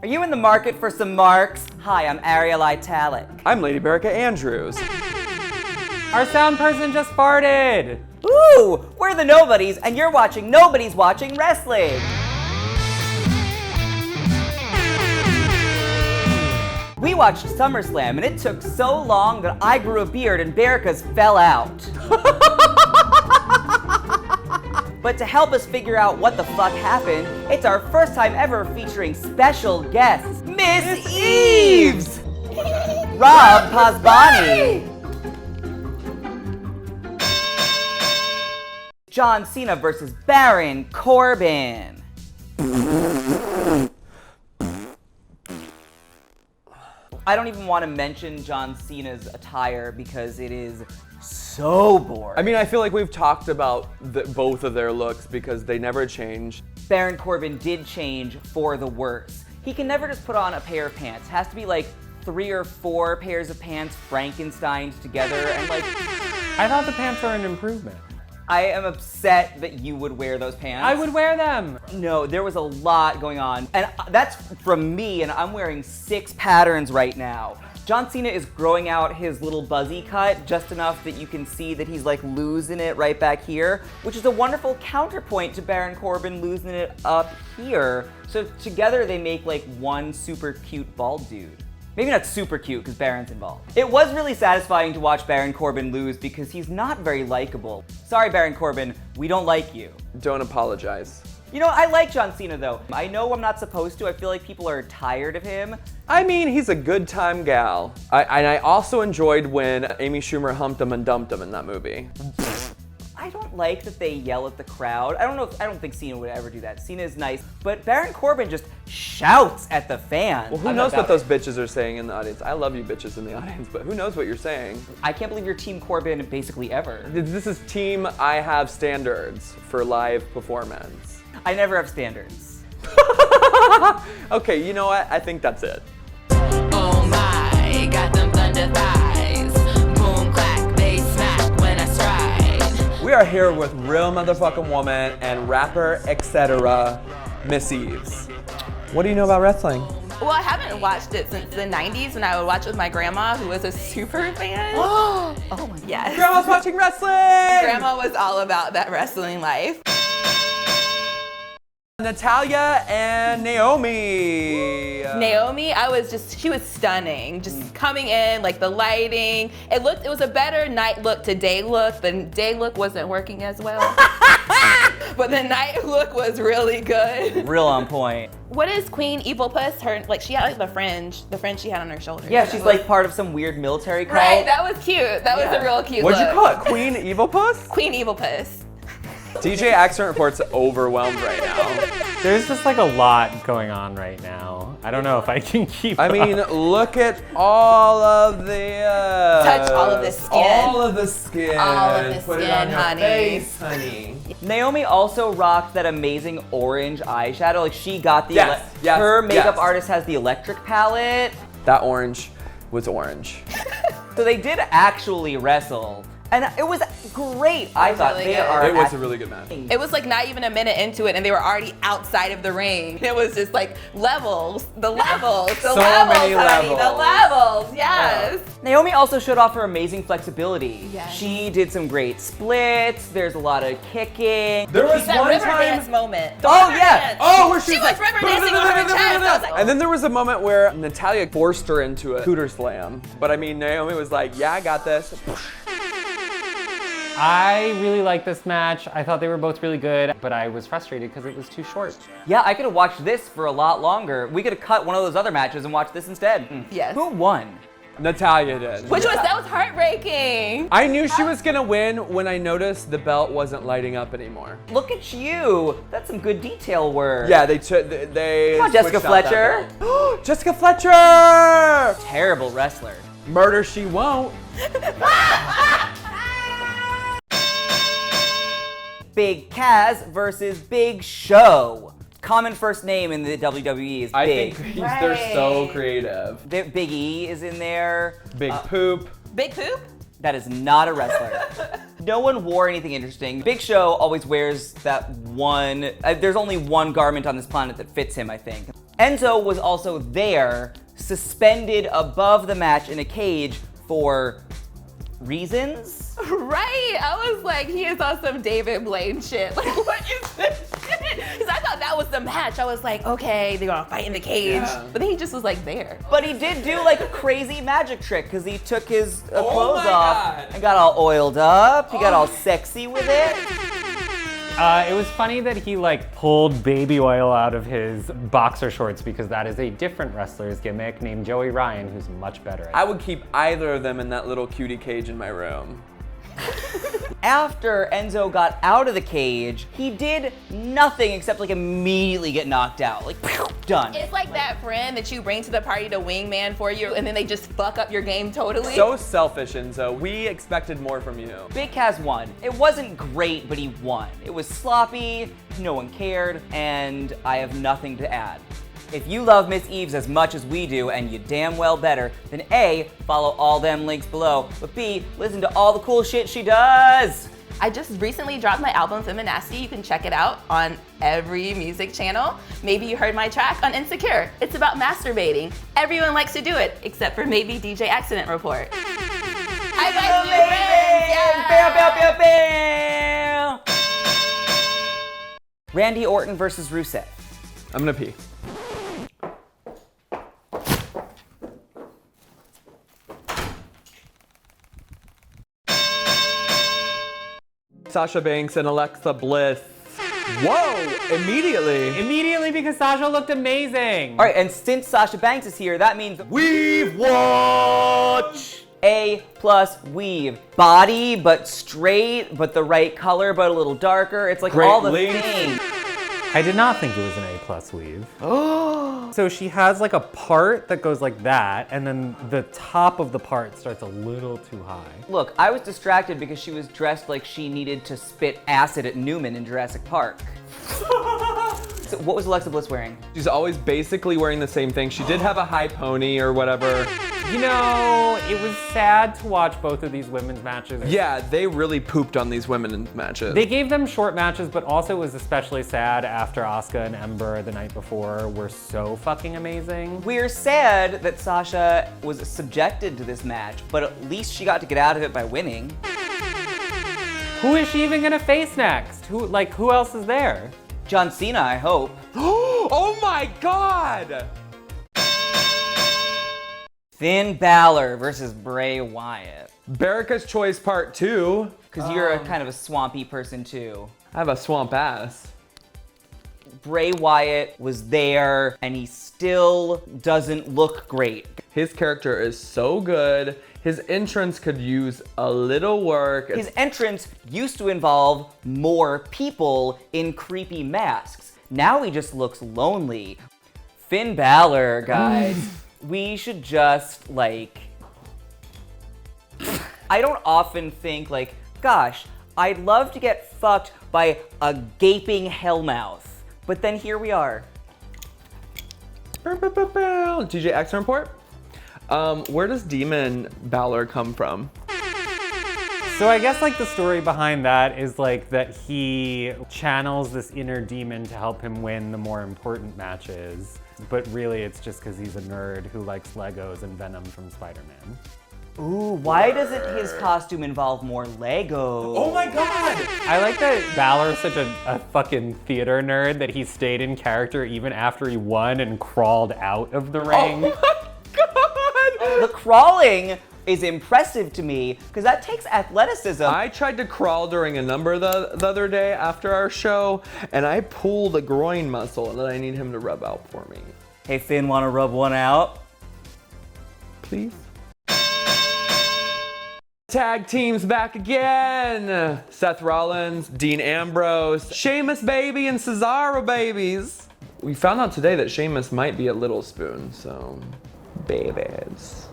Are you in the market for some marks? Hi, I'm Ariel Italic. I'm Lady Bearica Andrews. Our sound person just farted. Ooh, we're the Nobodies, and you're watching Nobodies Watching Wrestling. We watched SummerSlam, and it took so long that I grew a beard and Bearica's fell out. But to help us figure out what the fuck happened, it's our first time ever featuring special guests, Miss Eaves! Rob Pasbani! John Cena versus Baron Corbin. I don't even want to mention John Cena's attire because it is so boring. I mean, I feel like we've talked about both of their looks because they never change. Baron Corbin did change for the worse. He can never just put on a pair of pants. It has to be like 3 or 4 pairs of pants Frankensteined together, and like... I thought the pants were an improvement. I am upset that you would wear those pants. I would wear them. No, there was a lot going on. And that's from me, and I'm wearing 6 patterns right now. John Cena is growing out his little buzzy cut just enough that you can see that he's like losing it right back here, which is a wonderful counterpoint to Baron Corbin losing it up here. So together they make like one super cute bald dude. Maybe not super cute because Baron's involved. It was really satisfying to watch Baron Corbin lose because he's not very likable. Sorry, Baron Corbin, we don't like you. Don't apologize. You know, I like John Cena though. I know I'm not supposed to. I feel like people are tired of him. I mean, he's a good time gal. And I also enjoyed when Amy Schumer humped him and dumped him in that movie. I don't like that they yell at the crowd. I don't think Cena would ever do that. Cena is nice, but Baron Corbin just shouts at the fans. Well, who knows what those bitches are saying in the audience? I love you bitches in the audience, but who knows what you're saying? I can't believe you're Team Corbin basically ever. This is team I have standards for live performance. I never have standards. Okay, you know what? I think that's it. Oh my, got them thunder thighs. Boom, clack, they smack when I stride. We are here with real motherfucking woman and rapper, etc., Miss Eaves. What do you know about wrestling? Well, I haven't watched it since the 90s when I would watch it with my grandma, who was a super fan. Oh my God. Yes. Grandma's watching wrestling! Grandma was all about that wrestling life. Natalia and Naomi. Naomi, she was stunning. Just coming in, like the lighting. It was a better night look to day look. The day look wasn't working as well. But the night look was really good. Real on point. What is Queen Evil Puss? She had like the fringe she had on her shoulder. Yeah, she's like part of some weird military cult. Right, that was cute. That was a real cute What'd you look. call it? Queen Evil Puss? Queen Evil Puss. DJ Accident Report's overwhelmed right now. There's just like a lot going on right now. I don't know if I can keep I mean, look at all of the... Touch all of the skin. All of the skin. All of the Put it skin, on your honey. face, honey. Naomi also rocked that amazing orange eyeshadow. Like she got the Yes, yes, her makeup yes. artist has the electric palette. That orange was orange. So they did actually wrestle. And it was great. I thought really they good. are. It was a really good match. It was like not even a minute into it and they were already outside of the ring. It was just like levels, the levels, the So levels, many honey, levels. the levels, yes. Naomi also showed off her amazing flexibility. Yes. She did some great splits. There's a lot of kicking. There was That one river time... dance moment. The Oh, river yeah. dance. Oh, where She was river dancing on her chest. I was like, And then there was a moment where Natalia forced her into a cooter slam. But I mean, Naomi was like, yeah, I got this. I really liked this match. I thought they were both really good, but I was frustrated because it was too short. Yeah, I could have watched this for a lot longer. We could have cut one of those other matches and watched this instead. Yes. Who won? Natalia did. that was heartbreaking. I knew she was gonna win when I noticed the belt wasn't lighting up anymore. Look at you. That's some good detail work. Yeah, they Come on, Jessica switched out that Fletcher. belt. Jessica Fletcher! Terrible wrestler. Murder she won't. Big Kaz versus Big Show. Common first name in the WWE is Big. I think they're so creative. Big E is in there. Big Poop. Big poop? That is not a wrestler. No one wore anything interesting. Big Show always wears that one, there's only one garment on this planet that fits him, I think. Enzo was also there, suspended above the match in a cage for reasons? Right? I was like, he is on some David Blaine shit. Like, what is this shit? Because I thought that was the match. I was like, okay, they're gonna fight in the cage. Yeah. But then he just was like there. But he did do like a crazy magic trick because he took his Oh clothes my off God. and got all oiled up. He got all sexy with it. It was funny that he like pulled baby oil out of his boxer shorts because that is a different wrestler's gimmick named Joey Ryan, who's much better at it. I would keep either of them in that little cutie cage in my room. After Enzo got out of the cage, he did nothing except like immediately get knocked out. Like, done. It's like that friend that you bring to the party to wingman for you, and then they just fuck up your game totally. So selfish, Enzo. We expected more from you. Big Cass won. It wasn't great, but he won. It was sloppy, no one cared, and I have nothing to add. If you love Miss Eaves as much as we do, and you damn well better, then A, follow all them links below, but B, listen to all the cool shit she does. I just recently dropped my album Feminasty. You can check it out on every music channel. Maybe you heard my track on Insecure. It's about masturbating. Everyone likes to do it, except for maybe DJ Accident Report. I like new friends, yeah. Bam, bam, bam, bam. Randy Orton versus Rusev. I'm gonna pee. Sasha Banks and Alexa Bliss. Whoa! Immediately. Immediately because Sasha looked amazing. All right, and since Sasha Banks is here, that means we've watched A+ weave. Body, but straight, but the right color, but a little darker. It's like Great all the length. things. I did not think it was an A+ weave. So she has like a part that goes like that, and then the top of the part starts a little too high. Look, I was distracted because she was dressed like she needed to spit acid at Newman in Jurassic Park. So what was Alexa Bliss wearing? She's always basically wearing the same thing. She did have a high pony or whatever. You know, it was sad to watch both of these women's matches. Yeah, they really pooped on these women in matches. They gave them short matches, but also it was especially sad after Asuka and Ember the night before were so fucking amazing. We're sad that Sasha was subjected to this match, but at least she got to get out of it by winning. Who is she even gonna face next? Who else is there? John Cena, I hope. Oh my God! Finn Balor versus Bray Wyatt. Bearica's Choice Part 2. Because you're a kind of a swampy person too. I have a swamp ass. Bray Wyatt was there, and he still doesn't look great. His character is so good. His entrance could use a little work. His entrance used to involve more people in creepy masks. Now he just looks lonely. Finn Balor, guys, we should just, like... I don't often think, like, gosh, I'd love to get fucked by a gaping hellmouth. But then here we are. DJ Action Report. Where does Demon Balor come from? So I guess like the story behind that is like that he channels this inner demon to help him win the more important matches. But really it's just because he's a nerd who likes Legos and Venom from Spider-Man. Ooh, why doesn't his costume involve more Legos? Oh my God! I like that Balor's such a fucking theater nerd that he stayed in character even after he won and crawled out of the ring. Oh my God! The crawling is impressive to me because that takes athleticism. I tried to crawl during a number the other day after our show, and I pulled a groin muscle that I need him to rub out for me. Hey Finn, wanna rub one out? Please? Tag teams back again. Seth Rollins, Dean Ambrose, Sheamus baby, and Cesaro babies. We found out today that Sheamus might be a little spoon, so babies.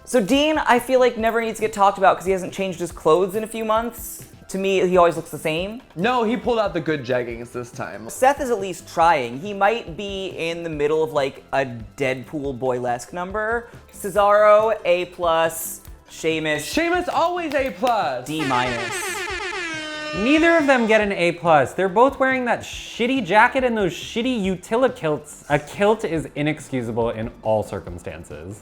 So Dean, I feel like never needs to get talked about because he hasn't changed his clothes in a few months. To me, he always looks the same. No, he pulled out the good jeggings this time. Seth is at least trying. He might be in the middle of like a Deadpool boylesque number. Cesaro, A+, Sheamus, Sheamus always A+. D-. Neither of them get an A+. They're both wearing that shitty jacket and those shitty utility kilts. A kilt is inexcusable in all circumstances.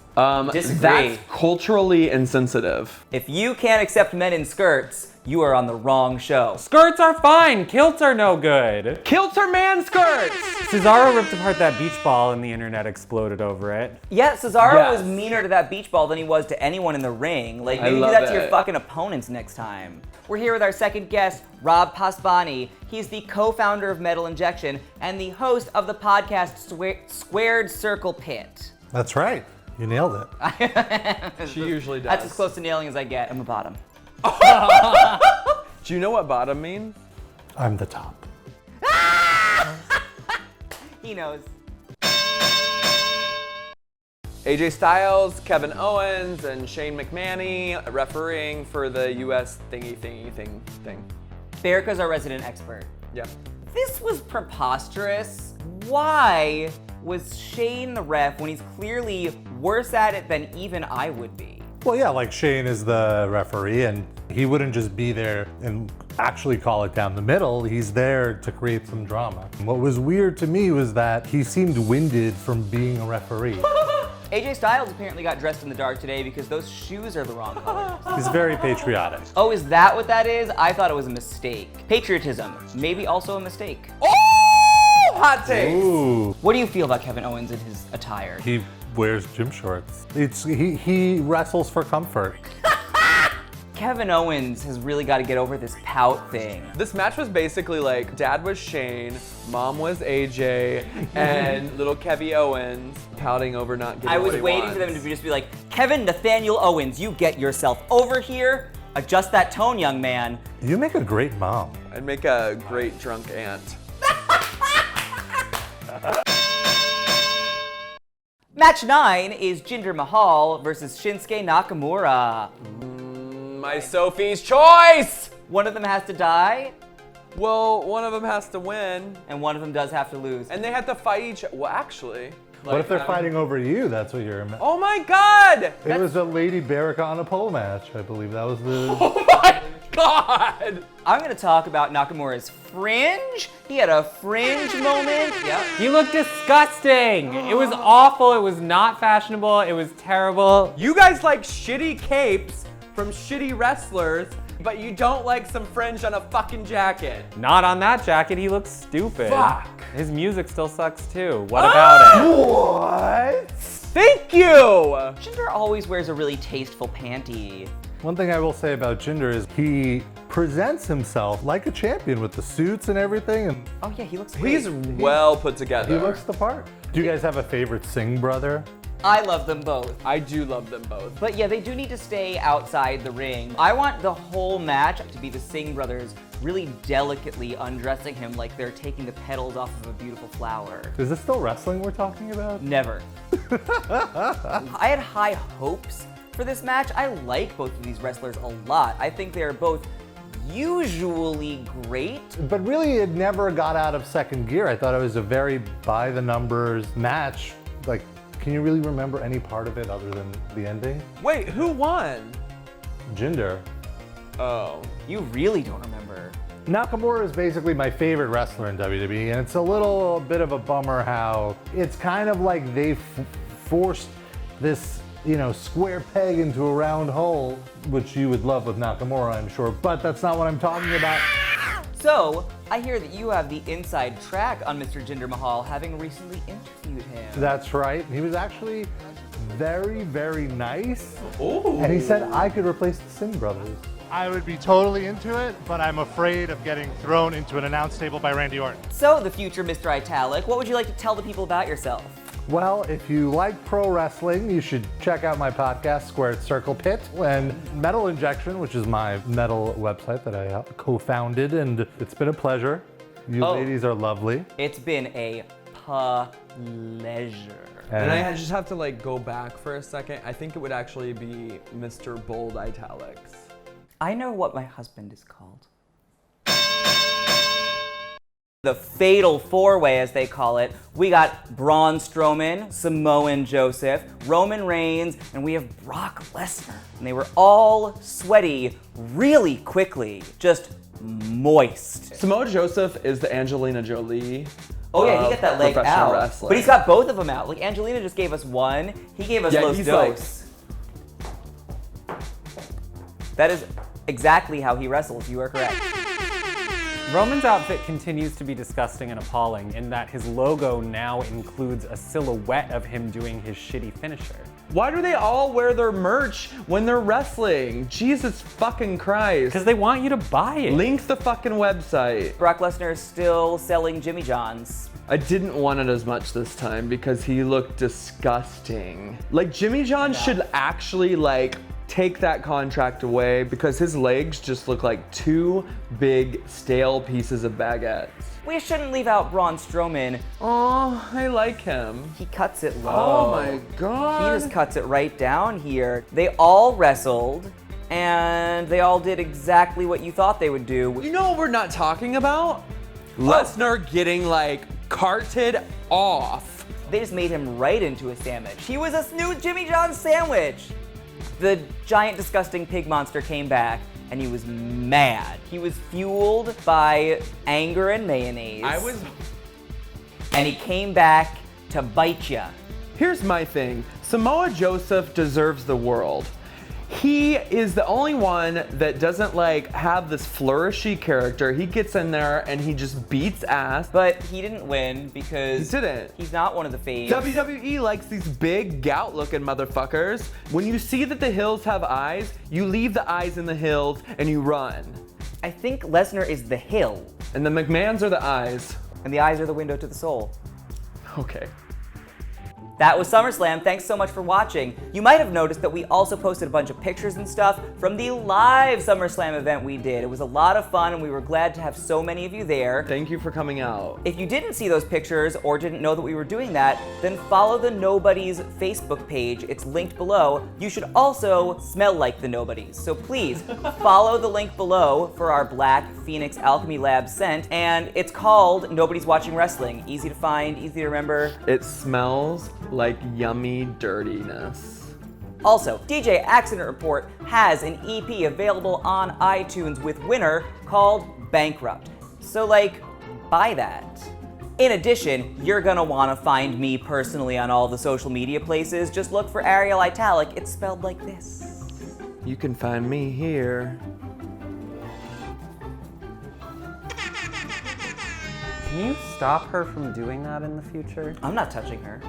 Disagree. That's culturally insensitive. If you can't accept men in skirts, you are on the wrong show. Skirts are fine, kilts are no good. Kilts are man skirts! Cesaro ripped apart that beach ball and the internet exploded over it. Yeah, Cesaro Yes. was meaner to that beach ball than he was to anyone in the ring. Like, I maybe do love that to your it. fucking opponents next time. We're here with our second guest, Rob Pasbani. He's the co-founder of Metal Injection and the host of the podcast Squared Circle Pit. That's right. You nailed it. She usually does. That's as close to nailing as I get. I'm a bottom. Do you know what bottom means? I'm the top. He knows. AJ Styles, Kevin Owens, and Shane McMahon refereeing for the US thing. Bearica's our resident expert. Yeah. This was preposterous. Why was Shane the ref when he's clearly worse at it than even I would be? Well, yeah, like Shane is the referee, and he wouldn't just be there and actually call it down the middle. He's there to create some drama. What was weird to me was that he seemed winded from being a referee. AJ Styles apparently got dressed in the dark today because those shoes are the wrong color. He's very patriotic. Oh, is that what that is? I thought it was a mistake. Patriotism, maybe also a mistake. Oh, hot takes! Ooh. What do you feel about Kevin Owens and his attire? He wears gym shorts. He wrestles for comfort. Kevin Owens has really got to get over this pout thing. This match was basically like dad was Shane, mom was AJ, and little Kevy Owens pouting over not getting I what was he waiting for them wants. to just be like, Kevin Nathaniel Owens, you get yourself over here. Adjust that tone, young man. You make a great mom. I'd make a great drunk aunt. Match 9 is Jinder Mahal versus Shinsuke Nakamura. My Sophie's choice! One of them has to die, Well, one of them has to win, and one of them does have to lose. and they have to fight each. Well, actually. What if they're fighting over you? That's what you're. Oh my God! It was a Lady Bearica on a pole match. I believe that was the. Oh my God! I'm gonna talk about Nakamura's fringe. He had a fringe moment. Yep. You look disgusting. It was awful, it was not fashionable, it was terrible. You guys like shitty capes from shitty wrestlers, but you don't like some fringe on a fucking jacket. Not on that jacket, he looks stupid. Fuck. His music still sucks too. What about it? What? Thank you! Jinder always wears a really tasteful panty. One thing I will say about Jinder is he presents himself like a champion with the suits and everything, and Oh yeah, he looks great. He's well put together. he looks the part. Do you guys have a favorite Singh brother? I love them both. I do love them both. But yeah, they do need to stay outside the ring. I want the whole match to be the Singh brothers really delicately undressing him like they're taking the petals off of a beautiful flower. Is this still wrestling we're talking about? Never. I had high hopes for this match. I like both of these wrestlers a lot. I think they're both usually great. But really, it never got out of second gear. I thought it was a very by-the-numbers match. Like, can you really remember any part of it other than the ending? Wait, who won? Jinder. Oh. You really don't remember. Nakamura is basically my favorite wrestler in WWE, and it's a little bit of a bummer how it's kind of like they forced this, square peg into a round hole, which you would love with Nakamura, I'm sure, but that's not what I'm talking about. So, I hear that you have the inside track on Mr. Jinder Mahal, having recently interviewed him. That's right. He was actually very, very nice. Ooh. And he said I could replace the Singh brothers. I would be totally into it, but I'm afraid of getting thrown into an announce table by Randy Orton. So, the future Mr. Italic, what would you like to tell the people about yourself? Well, if you like pro wrestling, you should check out my podcast, Squared Circle Pit, and Metal Injection, which is my metal website that I co-founded, and it's been a pleasure. You ladies are lovely. It's been a pleasure. And I just have to go back for a second. I think it would actually be Mr. Bold Italics. I know what my husband is called. The fatal four-way, as they call it. We got Braun Strowman, Samoan Joseph, Roman Reigns, and we have Brock Lesnar. And they were all sweaty really quickly, just moist. Samoa Joseph is the Angelina Jolie. Oh yeah, he got that leg professional out. wrestling. But he's got both of them out. Like Angelina just gave us one, he gave us Los he's Dos. That is exactly how he wrestles, you are correct. Roman's outfit continues to be disgusting and appalling in that his logo now includes a silhouette of him doing his shitty finisher. Why do they all wear their merch when they're wrestling? Jesus fucking Christ. Because they want you to buy it. Link the fucking website. Brock Lesnar is still selling Jimmy John's. I didn't want it as much this time because he looked disgusting. Like Jimmy John should actually like take that contract away because his legs just look like two big stale pieces of baguettes. We shouldn't leave out Braun Strowman. Oh, I like him. He cuts it low. Oh my He God. just cuts it right down here. They all wrestled, and they all did exactly what you thought they would do. You know what we're not talking about? Lesnar getting like carted off. They just made him right into a sandwich. He was a new Jimmy John's sandwich. The giant, disgusting pig monster came back, and he was mad. He was fueled by anger and mayonnaise. And he came back to bite ya. Here's my thing. Samoa Joseph deserves the world. He is the only one that doesn't like have this flourishy character. He gets in there and he just beats ass. But he didn't win because He didn't. he's not one of the faves. WWE likes these big gout looking motherfuckers. When you see that the hills have eyes, you leave the eyes in the hills and you run. I think Lesnar is the hill, And the McMahons are the eyes. and the eyes are the window to the soul. Okay. That was SummerSlam. Thanks so much for watching. You might have noticed that we also posted a bunch of pictures and stuff from the live SummerSlam event we did. It was a lot of fun, and we were glad to have so many of you there. Thank you for coming out. If you didn't see those pictures or didn't know that we were doing that, then follow the Nobodies Facebook page. It's linked below. You should also smell like the Nobodies. So please follow the link below for our Black Phoenix Alchemy Lab scent. And it's called Nobody's Watching Wrestling. Easy to find, easy to remember. It smells like yummy dirtiness. Also, DJ Accident Report has an EP available on iTunes with Winner called Bankrupt. So like, buy that. In addition, you're gonna wanna find me personally on all the social media places. Just look for Ariel Italic. It's spelled like this. You can find me here. Can you stop her from doing that in the future? I'm not touching her.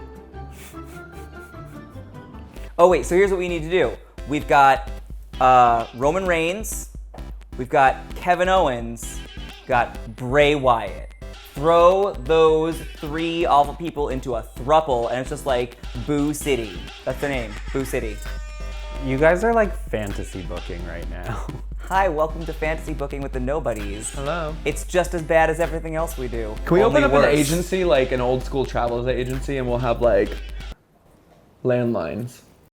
Oh wait, so here's what we need to do. We've got Roman Reigns, we've got Kevin Owens, we've got Bray Wyatt. Throw those three awful people into a thruple, and it's just like Boo City. That's the name, Boo City. You guys are like fantasy booking right now. Hi, welcome to Fantasy Booking with the Nobodies. Hello. It's just as bad as everything else we do. Can we only open up an worse. agency, like an old school travel agency, and we'll have like landlines?